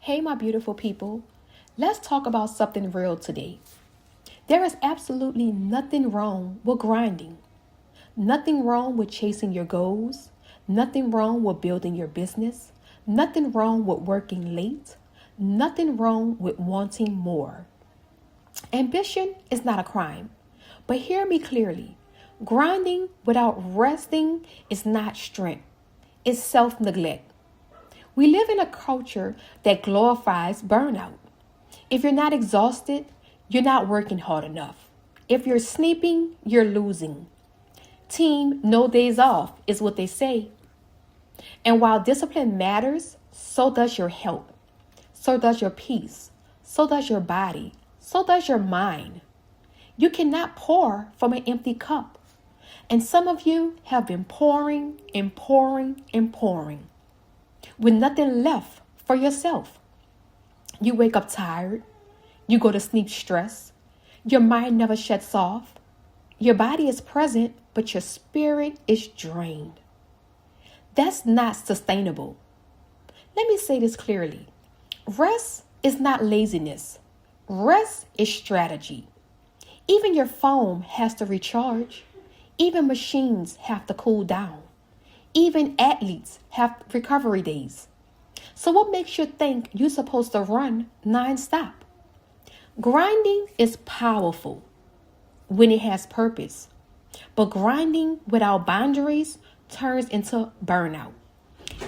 Hey, my beautiful people. Let's talk about something real today. There is absolutely nothing wrong with grinding, nothing wrong with chasing your goals, nothing wrong with building your business, nothing wrong with working late, nothing wrong with wanting more. Ambition is not a crime, but hear me clearly. Grinding without resting is not strength, it's self neglect. We live in a culture that glorifies burnout. If you're not exhausted, you're not working hard enough. If you're sleeping, you're losing. Team, no days off is what they say. And while discipline matters, so does your health. So does your peace. So does your body. So does your mind. You cannot pour from an empty cup. And some of you have been pouring and pouring and pouring with nothing left for yourself. You wake up tired. You go to sleep stressed. Your mind never shuts off. Your body is present, but your spirit is drained. That's not sustainable. Let me say this clearly. Rest is not laziness. Rest is strategy. Even your phone has to recharge. Even machines have to cool down. Even athletes have recovery days. So what makes you think you're supposed to run non-stop? Grinding is powerful when it has purpose. But grinding without boundaries turns into burnout.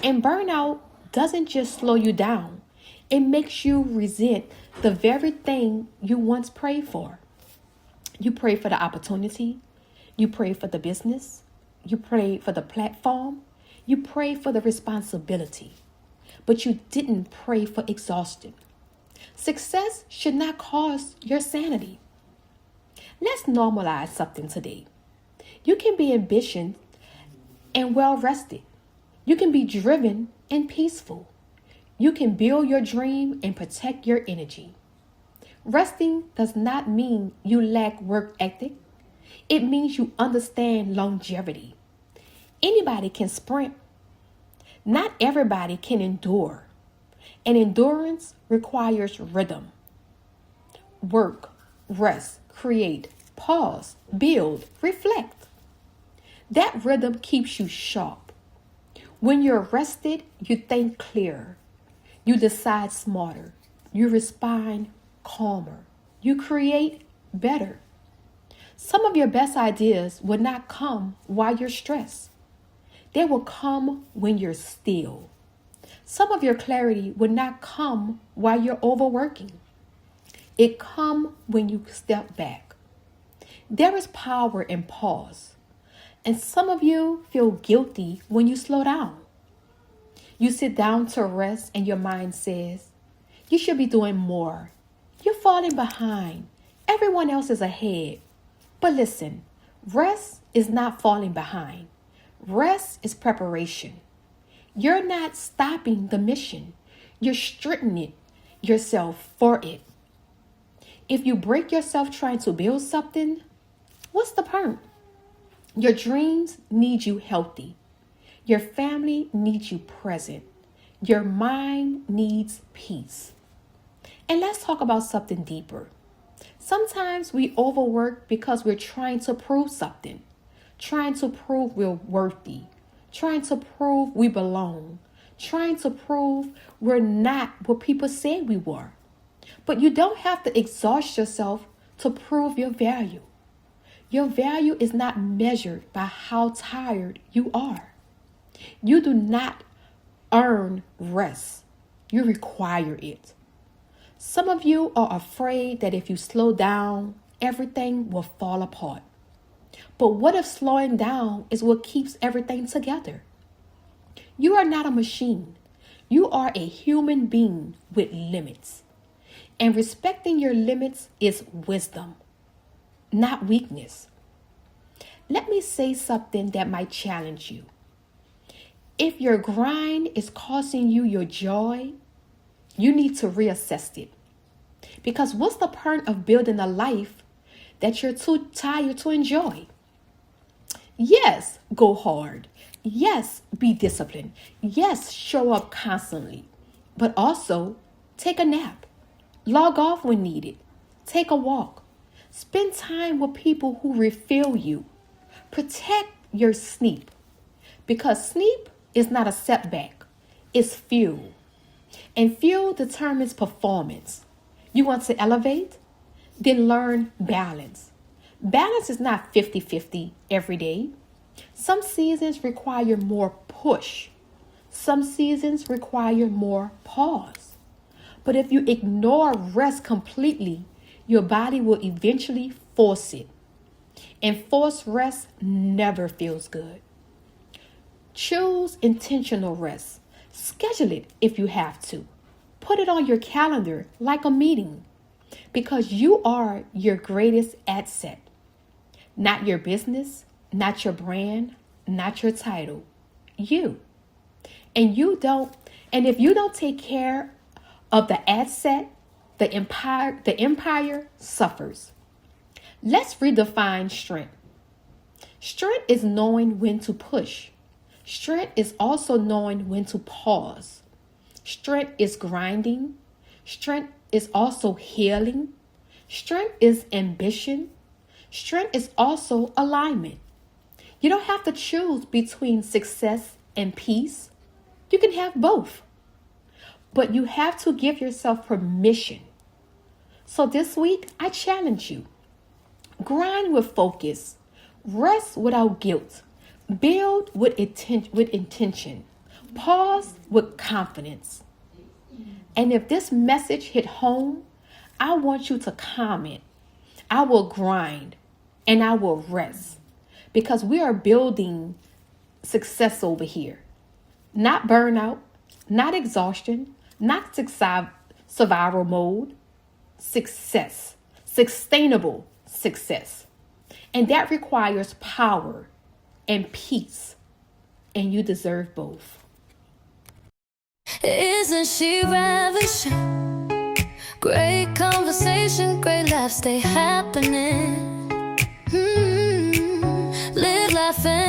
And burnout doesn't just slow you down. It makes you resent the very thing you once prayed for. You prayed for the opportunity. You prayed for the business. You prayed for the platform. You prayed for the responsibility. But you didn't pray for exhaustion. Success should not cost your sanity. Let's normalize something today. You can be ambitious and well rested. You can be driven and peaceful. You can build your dream and protect your energy. Resting does not mean you lack work ethic. It means you understand longevity. Anybody can sprint. Not everybody can endure. And endurance requires rhythm. Work, rest, create, pause, build, reflect. That rhythm keeps you sharp. When you're rested, you think clearer. You decide smarter. You respond calmer. You create better. Some of your best ideas will not come while you're stressed. They will come when you're still. Some of your clarity will not come while you're overworking. It comes when you step back. There is power in pause. And some of you feel guilty when you slow down. You sit down to rest and your mind says, you should be doing more. You're falling behind. Everyone else is ahead. But listen, rest is not falling behind. Rest is preparation. You're not stopping the mission. You're strengthening yourself for it. If you break yourself trying to build something, what's the point? Your dreams need you healthy. Your family needs you present. Your mind needs peace. And let's talk about something deeper. Sometimes we overwork because we're trying to prove something, trying to prove we're worthy, trying to prove we belong, trying to prove we're not what people said we were. But you don't have to exhaust yourself to prove your value. Your value is not measured by how tired you are. You do not earn rest. You require it. Some of you are afraid that if you slow down, everything will fall apart. But what if slowing down is what keeps everything together? You are not a machine. You are a human being with limits. And respecting your limits is wisdom, not weakness. Let me say something that might challenge you. If your grind is costing you your joy, you need to reassess it. Because what's the point of building a life that you're too tired to enjoy? Yes, go hard. Yes, be disciplined. Yes, show up constantly. But also Take a nap. Log off when needed. Take a walk. Spend time with people who refill you. Protect your sleep, because sleep is not a setback, it's fuel. And fuel determines performance. You want to elevate? Then learn balance. Balance is not 50-50 every day. Some seasons require more push. Some seasons require more pause. But if you ignore rest completely, your body will eventually force it. And forced rest never feels good. Choose intentional rest. Schedule it if you have to. Put it on your calendar like a meeting, because you are your greatest asset. Not your business, not your brand, not your title. You. And if you don't take care of the asset, the empire suffers. Let's redefine strength. Strength is knowing when to push. Strength is also knowing when to pause. Strength is grinding. Strength is also healing. Strength is ambition. Strength is also alignment. You don't have to choose between success and peace. You can have both. But you have to give yourself permission. So this week, I challenge you. Grind with focus. Rest without guilt. Build with intention. Pause with confidence. And if this message hit home, I want you to comment. I will grind and I will rest, because we are building success over here. Not burnout, not exhaustion, not survival mode. Success, sustainable success. And that requires power and peace. And you deserve both. Isn't she ravishing? Great conversation, great laughs, stay happening. Live laughing.